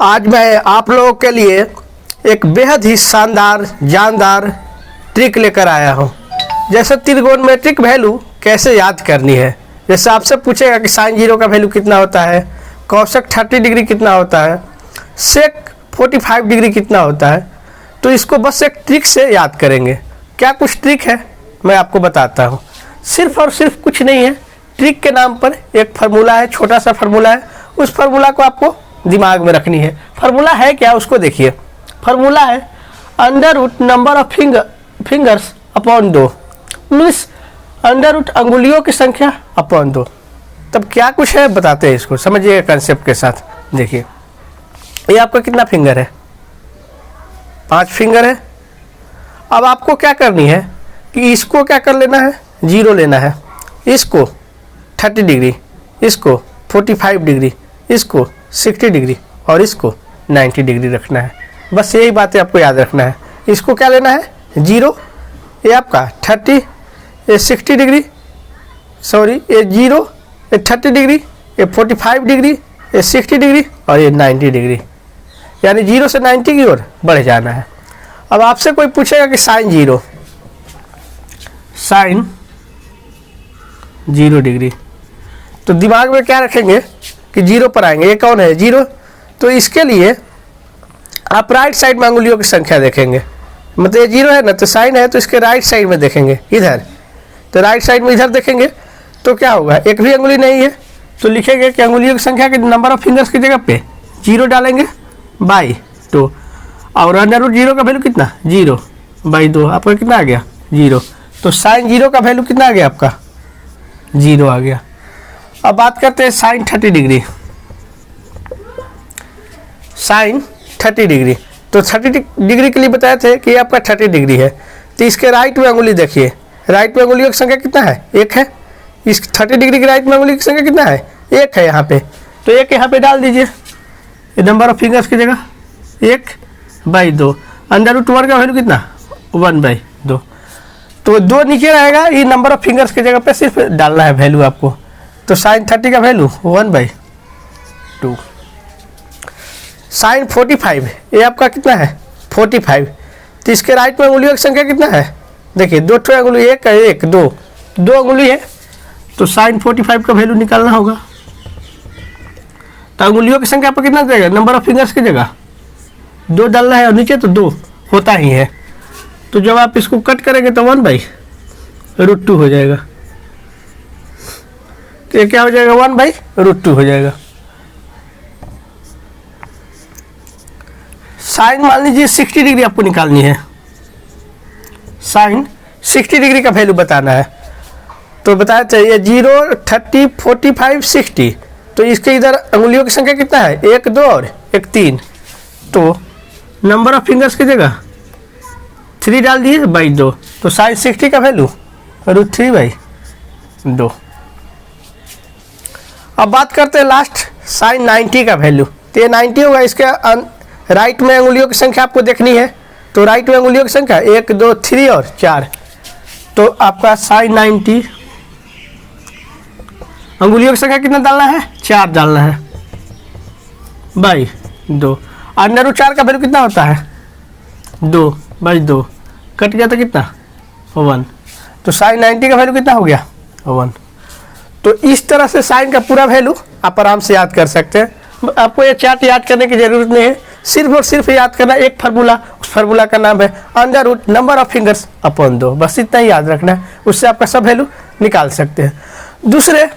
आज मैं आप लोगों के लिए एक बेहद ही शानदार जानदार ट्रिक लेकर आया हूँ। जैसे त्रिगोनोमेट्रिक वैल्यू कैसे याद करनी है। जैसे आपसे पूछेगा कि साइन जीरो का वैल्यू कितना होता है, कॉसेक 30 डिग्री कितना होता है, सेक 45 डिग्री कितना होता है, तो इसको बस एक ट्रिक से याद करेंगे। क्या कुछ ट्रिक है मैं आपको बताता हूँ। सिर्फ और सिर्फ कुछ नहीं है, ट्रिक के नाम पर एक फार्मूला है, छोटा सा फार्मूला है। उस फार्मूला को आपको दिमाग में रखनी है। फार्मूला है क्या उसको देखिए। फार्मूला है under root number of fingers upon 2, means under root अंगुलियों की संख्या अपॉन 2। तब क्या कुछ है बताते हैं, इसको समझिए कंसेप्ट के साथ। देखिए ये आपका कितना फिंगर है, 5 फिंगर है। अब आपको क्या करनी है कि इसको क्या कर लेना है, 0 लेना है, इसको 30 डिग्री, इसको 45 डिग्री, इसको 60 डिग्री और इसको 90 डिग्री रखना है। बस यही बातें आपको याद रखना है। इसको क्या लेना है, 0, ये आपका 30, ये 60 डिग्री, सॉरी ये 0, ये 30 डिग्री, ये 45 डिग्री, ये 60 डिग्री और ये 90 डिग्री, यानी 0 से 90 की ओर बढ़ जाना है। अब आपसे कोई पूछेगा कि साइन 0 डिग्री, तो दिमाग में क्या रखेंगे कि 0 पर आएंगे। ये कौन है, 0, तो इसके लिए आप राइट साइड में अंगुलियों की संख्या देखेंगे। मतलब ये 0 है ना, तो साइन है तो इसके राइट साइड में देखेंगे, इधर। तो राइट साइड में इधर देखेंगे तो क्या होगा, एक भी अंगुली नहीं है तो लिखेंगे कि अंगुलियों की संख्या के नंबर ऑफ फिंगर्स की जगह पे 0 डालेंगे बाई 2। और अंडर रूट 0 का वैल्यू कितना, 0 बाई 2, आपका कितना आ गया, 0। तो साइन 0 का वैल्यू कितना आ गया आपका, 0 आ गया। अब बात करते हैं साइन 30 डिग्री। साइन 30 डिग्री, तो 30 डिग्री के लिए बताए थे कि ये आपका 30 डिग्री है। तो इसके राइट में अंगुली देखिए, राइट में अंगुलियों की संख्या कितना है, 1 है। इस 30 डिग्री के राइट में अंगुली की संख्या कितना है, 1 है यहाँ पे। तो 1 यहाँ पे डाल दीजिए, ये नंबर ऑफ फिंगर्स की जगह 1 बाई 2। अंडर रूट 1 का वैल्यू कितना, 1 बाई 2। तो 2 नीचे रहेगा, ये नंबर ऑफ फिंगर्स की जगह पे सिर्फ डालना है वैल्यू आपको। तो साइन 30 का वैल्यू 1 बाई 2। साइन 45, ये आपका कितना है, 45। तो इसके राइट में अंगुलियों की संख्या कितना है, देखिए 2 अंगुली, 1 है, 1 2 अंगुली है। तो साइन 45 का वैल्यू निकालना होगा। तो अंगुलियों की संख्या पर कितना देगा, नंबर ऑफ फिंगर्स की जगह 2 डालना है और नीचे तो 2 होता ही है। तो जब आप इसको कट करेंगे तो 1 बाई रूट 2 हो जाएगा। तो ये क्या हो जाएगा, 1 बाई रूट 2 हो जाएगा। साइन मान लीजिए 60 डिग्री आपको निकालनी है। साइन 60 डिग्री का वैल्यू बताना है। तो बताया चाहिए 0, 30, 45, 60। तो इसके इधर अंगुलियों की संख्या कितना है, 1 2 और 1 3। तो नंबर ऑफ फिंगर्स की जगह 3 डाल दिए बाई 2। तो साइन 60 का वैल्यू रूट 3 बाई 2। अब बात करते हैं लास्ट साइन 90 का वैल्यू। तो ये 90 होगा। इसके राइट में अंगुलियों की संख्या आपको देखनी है। तो राइट में अंगुलियों की संख्या 1 2 3 और 4। तो आपका साइन 90 अंगुलियों की संख्या कितना डालना है, 4 डालना है बाई 2। अंडर रूट 4 का वैल्यू कितना होता है, 2 बाई 2, कट गया तो कितना, 1। तो साइन 90 का वैल्यू कितना हो गया, 1। तो इस तरह से साइन का पूरा वैल्यू आप आराम से याद कर सकते हैं। आपको ये चार्ट याद करने की जरूरत नहीं है, सिर्फ और सिर्फ याद करना एक फार्मूला। उस फार्मूला का नाम है under root number of fingers upon 2। बस इतना ही याद रखना है, उससे आपका सब वैल्यू निकाल सकते हैं। दूसरे,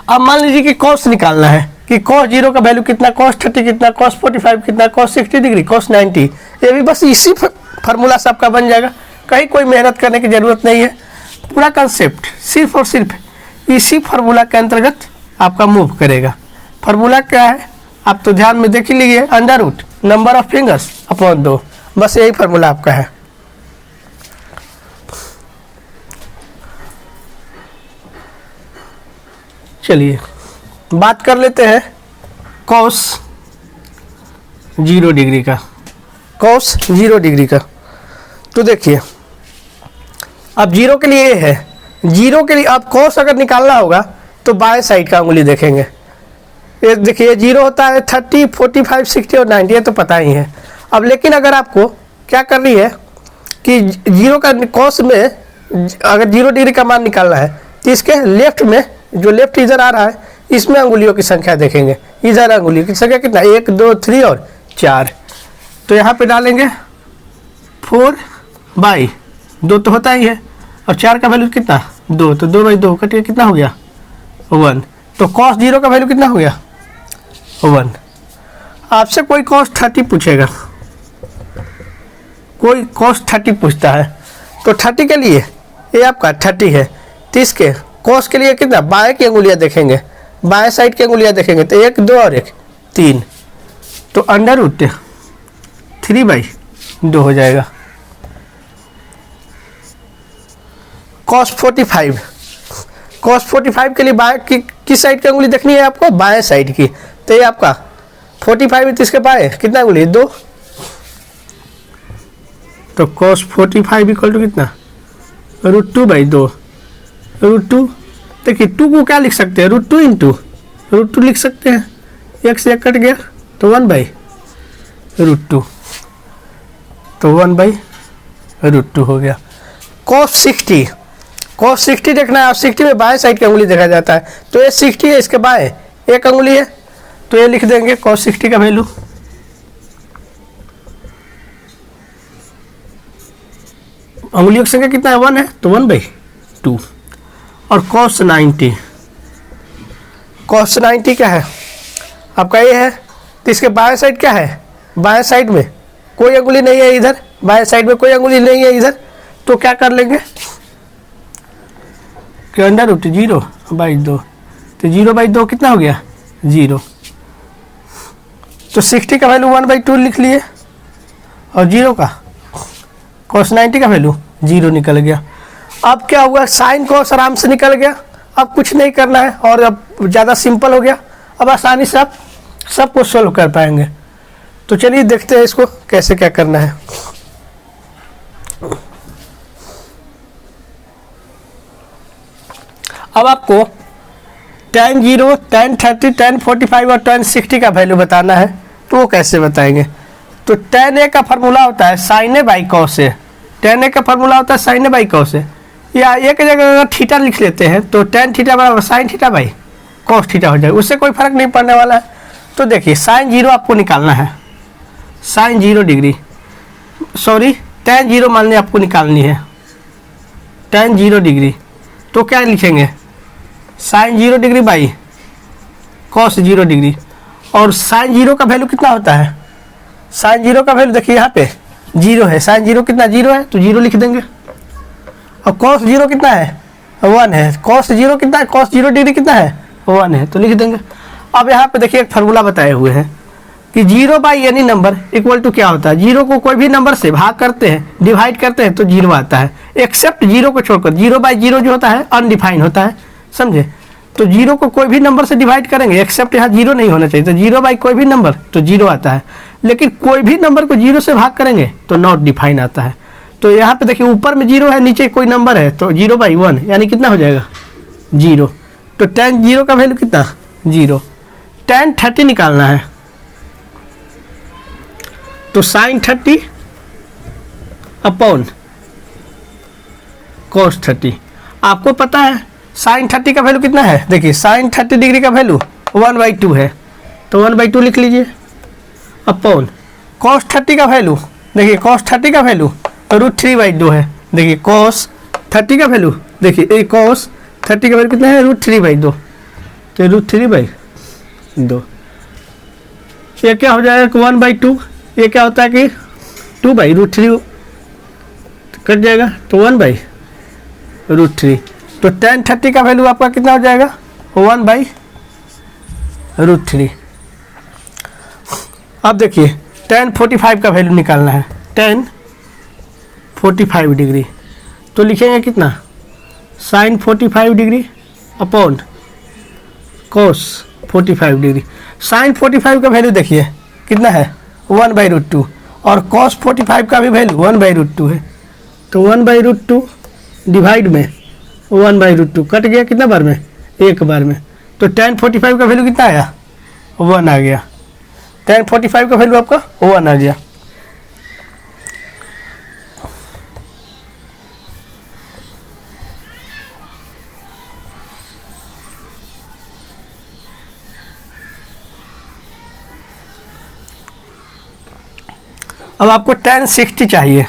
अब मान लीजिए कि कॉस निकालना है कि कॉस 0 का वैल्यू कितना, कॉस 30 कितना, कॉस 45 कितना, कॉस 60 डिग्री, कॉस 90। ये भी बस इसी फार्मूला से आपका बन जाएगा। कहीं कोई मेहनत करने की जरूरत नहीं है। पूरा कंसेप्ट सिर्फ और सिर्फ इसी फार्मूला के अंतर्गत आपका मूव करेगा। फार्मूला क्या है आप तो ध्यान में देख ही लीजिए, under root number of fingers upon 2। बस यही फार्मूला आपका है। चलिए बात कर लेते हैं कॉस 0 डिग्री का। कॉस 0 डिग्री का तो देखिए अब 0 के लिए ये है, 0 के लिए आप कॉस अगर निकालना होगा तो बाएं साइड का उंगली देखेंगे। ये देखिए 0 होता है 30, 45, 60 और 90, ये तो पता ही है। अब लेकिन अगर आपको क्या करनी है कि 0 का कॉस में अगर 0 डिग्री का मान निकालना है तो इसके लेफ्ट में जो लेफ्ट इधर आ रहा है इसमें अंगुलियों की संख्या देखेंगे। इधर अंगुलियों की संख्या कितना, 1, 2, 3 और 4। तो यहाँ पे डालेंगे 4/2 तो होता ही है, और 4 का वैल्यू कितना 2, तो 2/2 कटिए कितना हो गया 1। तो cos 0 का वैल्यू कितना हो गया 1। आपसे कोई cos 30 पूछेगा, कोई cos 30 पूछता है तो 30 के लिए ये आपका 30 है, 30 के cos के लिए कितना, बाएं की अंगुलियां देखेंगे, बाएं साइड की अंगुलियां देखेंगे तो 1, 2 और 1, 3, तो √3/2 हो जाएगा। cos 45, cos 45 के लिए बाएं की किस साइड की अंगुली देखनी है आपको, बाएं साइड की। तो ये आपका 45 है तो इसके बाएं कितना अंगुली 2, तो cos 45 इक्वल टू कितना √2/2। √2 देखिए 2 को क्या लिख सकते हैं, √2 इंटू √2 लिख सकते हैं, 1 से 1 कट गया तो 1/√2, तो 1/√2 हो गया। cos 60, cos 60 देखना है, और 60 में बाएं साइड की अंगुली देखा जाता है, तो ये 60 है, इसके बाएं एक अंगुली है, तो ये लिख देंगे cos 60 का वैल्यू अंगुलियों की संख्या कितना है 1 है, तो 1/2। और cos 90, cos 90 क्या है आपका ये है, तो इसके बाएं साइड क्या है, बाएं साइड में कोई अंगुली नहीं है इधर, बाएं साइड में कोई अंगुली नहीं है इधर, तो क्या कर लेंगे कि √0/2, तो 0/2 कितना हो गया 0, तो 60 का वैल्यू 1/2 लिख लिए, और 0 का cos 90 का वैल्यू 0 निकल गया। अब क्या हुआ, साइन cos आराम से निकल गया, अब कुछ नहीं करना है, और अब ज़्यादा सिंपल हो गया, अब आसानी से आप सबको सोल्व कर पाएंगे। तो चलिए देखते हैं इसको कैसे क्या करना है। अब आपको tan 0, tan 30, tan 45 और tan 60 का वैल्यू बताना है, तो वो कैसे बताएंगे। तो tan a का फार्मूला होता है sin a/cos a, tan a का फार्मूला होता है sin a/cos a, या एक जगह अगर थीटा लिख लेते हैं तो tan थीटा बराबर sin थीटा/cos थीटा हो जाएगा, उससे कोई फर्क नहीं पड़ने वाला है। तो देखिए sin 0 आपको निकालना है, sin 0 डिग्री, सॉरी tan 0 मान लें आपको निकालनी है, tan 0 डिग्री, तो क्या लिखेंगे sin 0 degree by cos 0 degree. और sin 0 का वैल्यू कितना होता है, sin 0 का वैल्यू देखिए यहाँ पे 0 है, sin 0 कितना 0 है, तो 0 लिख देंगे। और cos 0 कितना है 1 है, cos 0 कितना है, cos 0 डिग्री कितना है 1 है, तो लिख देंगे। अब यहाँ पे देखिए एक फार्मूला बताए हुए हैं कि 0/एनी नंबर इक्वल टू क्या होता है, 0 को कोई भी नंबर से भाग करते हैं, डिवाइड करते हैं तो 0 आता है, एक्सेप्ट 0 को छोड़कर। 0/0 जो होता है अनडिफाइन होता है, समझे। तो 0 को कोई भी नंबर से डिवाइड करेंगे, एक्सेप्ट यहाँ 0 नहीं होना चाहिए, तो 0 कोई भी नंबर तो 0 आता है, लेकिन कोई भी नंबर को 0 से भाग करेंगे तो नॉट डिफाइन आता है। तो यहाँ पे देखिए ऊपर में 0 है, नीचे कोई नंबर है, तो 0/1 यानी कितना हो जाएगा 0। तो tan 0 का वैल्यू कितना 0। tan 30 निकालना है, तो sin 30 अपॉन cos 30। आपको पता है sin 30 का वैल्यू कितना है, देखिए sin 30 डिग्री का वैल्यू 1/2 है, तो 1/2 लिख लीजिए, अपॉन cos 30 का वैल्यू, देखिए cos 30 का वैल्यू √3/2 है, देखिए cos 30 का वैल्यू, देखिए cos 30 का वैल्यू कितना है √3/2, तो √3/2, ये क्या हो जाएगा 1/2, ये क्या होता है कि 2/√3 कट जाएगा, तो 1/√3। तो tan 30 का वैल्यू आपका कितना हो जाएगा 1/√3। अब देखिए tan 45 का वैल्यू निकालना है, tan 45 डिग्री, तो लिखेंगे कितना sin 45 degree upon cos 45 degree. sin 45 का वैल्यू देखिए कितना है 1/√2, और cos 45 का भी वैल्यू 1/√2 है, तो 1/√2 डिवाइड में 1/√2 कट गया कितना बार में, एक बार में। तो tan 45 का वैल्यू कितना आया 1 आ गया। tan 45 का वैल्यू आपका 1 आ गया। अब आपको tan 60 चाहिए।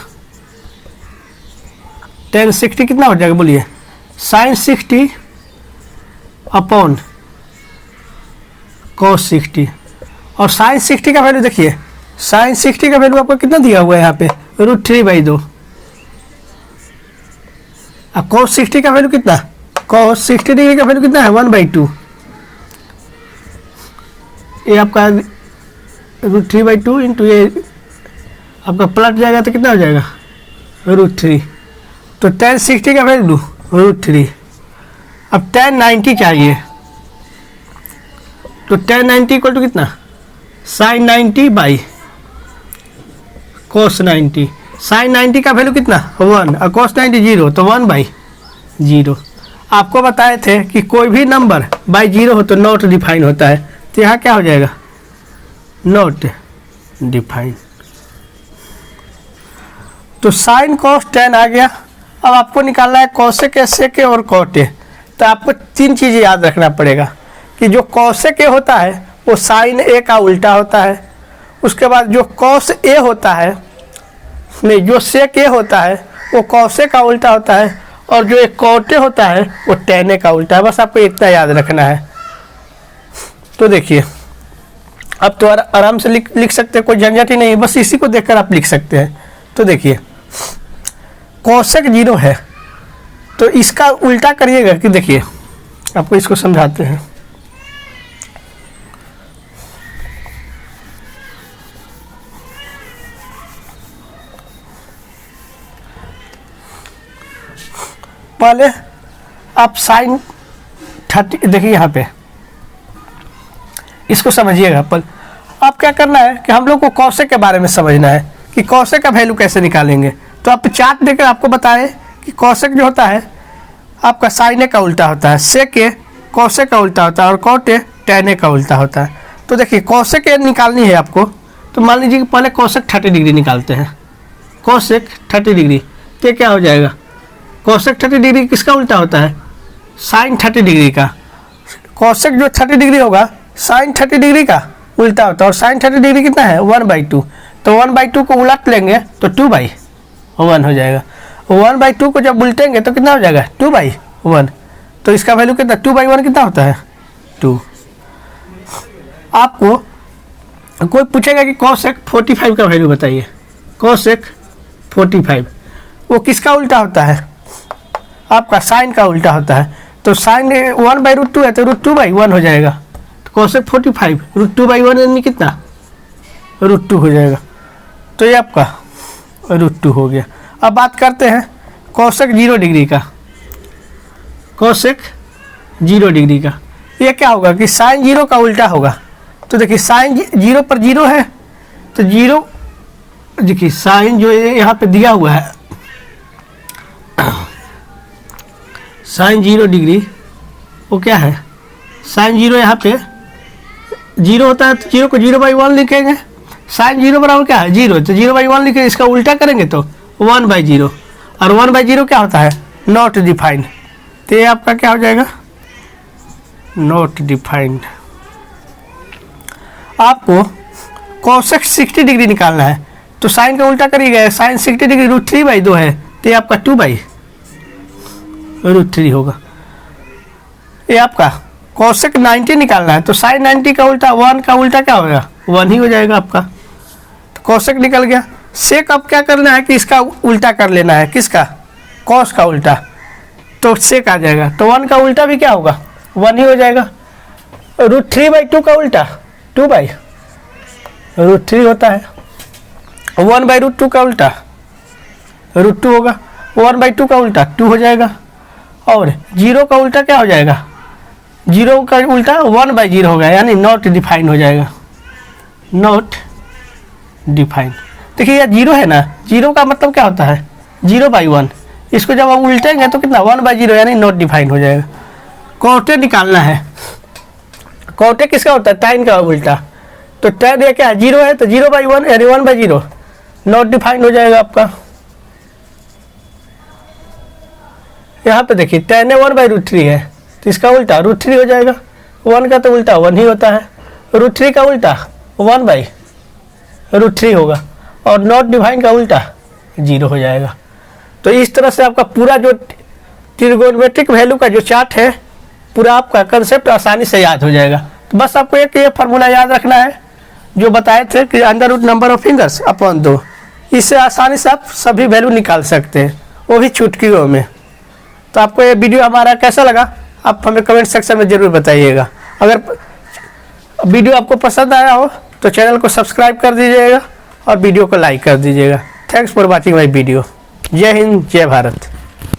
tan 60 कितना हो जाएगा बोलिए? sin 60 upon cos 60। और sin 60 का वैल्यू देखिए, sin 60 का वैल्यू आपको कितना दिया हुआ है यहाँ पे? √3/2। अब cos 60 का वैल्यू कितना? cos 60 डिग्री का वैल्यू कितना है? 1/2। ये आपका √3/2 इंटू ये आपका पलट जाएगा तो कितना हो जाएगा? √3। तो tan 60 का वैल्यू √3। अब tan 90 चाहिए, तो tan 90 इक्वल टू कितना? sin 90 by cos 90। sin 90 का वैल्यू कितना? 1 और cos 90 0, तो 1/0। आपको बताए थे कि कोई भी नंबर बाई 0 हो तो नॉट डिफाइन होता है, तो यहाँ क्या हो जाएगा? Not define. तो साइन cos tan आ गया। अब आपको निकालना है cosec sec और cot a। तो आपको 3 चीज़ें याद रखना पड़ेगा कि जो cosec a होता है वो sin a का उल्टा होता है। उसके बाद जो cos a होता है, नहीं, जो sec a होता है वो cos a का उल्टा होता है, और जो एक cot a होता है वो tan a का उल्टा है। बस आपको इतना याद रखना है। तो देखिए, अब तो आराम से लिख सकते हैं, कोई झंझट ही नहीं है, बस इसी को देखकर आप लिख सकते हैं। तो देखिए, cosec 0 है तो इसका उल्टा करिएगा कि देखिए, आपको इसको समझाते हैं। पहले आप sin 30 देखिए, यहाँ पे इसको समझिएगा। पर आप क्या करना है कि हम लोग को cosec के बारे में समझना है कि cosec का वैल्यू कैसे निकालेंगे। तो आप चार्ट देकर आपको बताएं कि cosec जो होता है आपका sin a का उल्टा होता है, sec a cos a का उल्टा होता है, और cot a tan a का उल्टा होता है। तो देखिए, cosec a निकालनी है आपको, तो मान लीजिए कि पहले cosec 30 डिग्री निकालते हैं। cosec 30 डिग्री, तो क्या हो जाएगा? cosec 30 डिग्री किसका उल्टा होता है? sin 30 डिग्री का। cosec जो 30 डिग्री होगा sin 30 डिग्री का उल्टा होता है, और sin 30 डिग्री कितना है? 1/2। तो 1/2 को उलट लेंगे तो 2/1 हो जाएगा। 1/2 को जब उल्टेंगे तो कितना हो जाएगा? 2/1। तो इसका वैल्यू कितना? 2/1 कितना होता है? 2। आपको कोई पूछेगा कि cosec 45 का वैल्यू बताइए। cosec 45 वो किसका उल्टा होता है? आपका साइन का उल्टा होता है। तो साइन 1/√2 है तो √2/1 हो जाएगा। तो cosec 45 √2/1 यानी कितना? √2 हो जाएगा। तो ये आपका √2 हो गया। अब बात करते हैं cosec 0 डिग्री का। cosec 0 डिग्री का ये क्या होगा कि sin 0 का उल्टा होगा। तो देखिए, sin 0 पर 0 है तो 0, देखिए sin जो यहाँ पे दिया हुआ है sin 0 डिग्री वो क्या है? sin 0 यहाँ पे 0 होता है तो 0 को 0/1 लिखेंगे। sin 0 बराबर क्या है? 0, तो 0/1 लिखेंगे। इसका उल्टा करेंगे तो 1/0, और 1/0 क्या होता है? Not defined. तो ये आपका क्या हो जाएगा? Not defined. आपको cosec 60 डिग्री निकालना है, तो साइन का उल्टा करिएगा। sin 60 डिग्री √3/2 है, तो ये आपका 2/√3 होगा। ये आपका cosec 90 निकालना है, तो sin 90 का उल्टा 1 का उल्टा क्या होगा? 1 ही हो जाएगा आपका। तो cosec निकल गया। sec अब क्या करना है कि इसका उल्टा कर लेना है। किसका? cos का उल्टा। तो sec आ जाएगा। तो 1 का उल्टा भी क्या होगा? 1 ही हो जाएगा। √3/2 का उल्टा 2/√3 होता है। 1/√2 का उल्टा √2 होगा। 1/2 का उल्टा 2 हो जाएगा। और 0 का उल्टा क्या हो जाएगा? 0 का उल्टा 1/0 होगा, यानी नॉट डिफाइन हो जाएगा। Not define. देखिए यह 0 है ना, 0 का मतलब क्या होता है? 0/1। इसको जब हम उल्टेंगे तो कितना? 1/0, यानी नॉट डिफाइन हो जाएगा। cot a निकालना है। कोटे किसका होता है? tan का उल्टा। तो tan ये क्या है? 0 है, तो 0/1 यानी 1/0 नॉट डिफाइंड हो जाएगा आपका। यहाँ पे देखिए tan 1/√3 है, तो इसका उल्टा √3 हो जाएगा। 1 का तो उल्टा 1 ही होता है, √3 का उल्टा 1/√3 होगा, और नॉट डिफाइंड का उल्टा 0 हो जाएगा। तो इस तरह से आपका पूरा जो ट्रिगोनोमेट्रिक वैल्यू का जो चार्ट है, पूरा आपका कंसेप्ट आसानी से याद हो जाएगा। तो बस आपको एक ये फार्मूला याद रखना है जो बताए थे कि √ नंबर ऑफ फिंगर्स अपॉन 2। इससे आसानी से आप सभी वैल्यू निकाल सकते हैं, वो भी चुटकियों में। तो आपको ये वीडियो हमारा कैसा लगा आप हमें कमेंट सेक्शन में ज़रूर बताइएगा। अगर वीडियो आपको पसंद आया हो तो चैनल को सब्सक्राइब कर दीजिएगा और वीडियो को लाइक कर दीजिएगा। Thanks for watching my video. जय हिंद, जय भारत।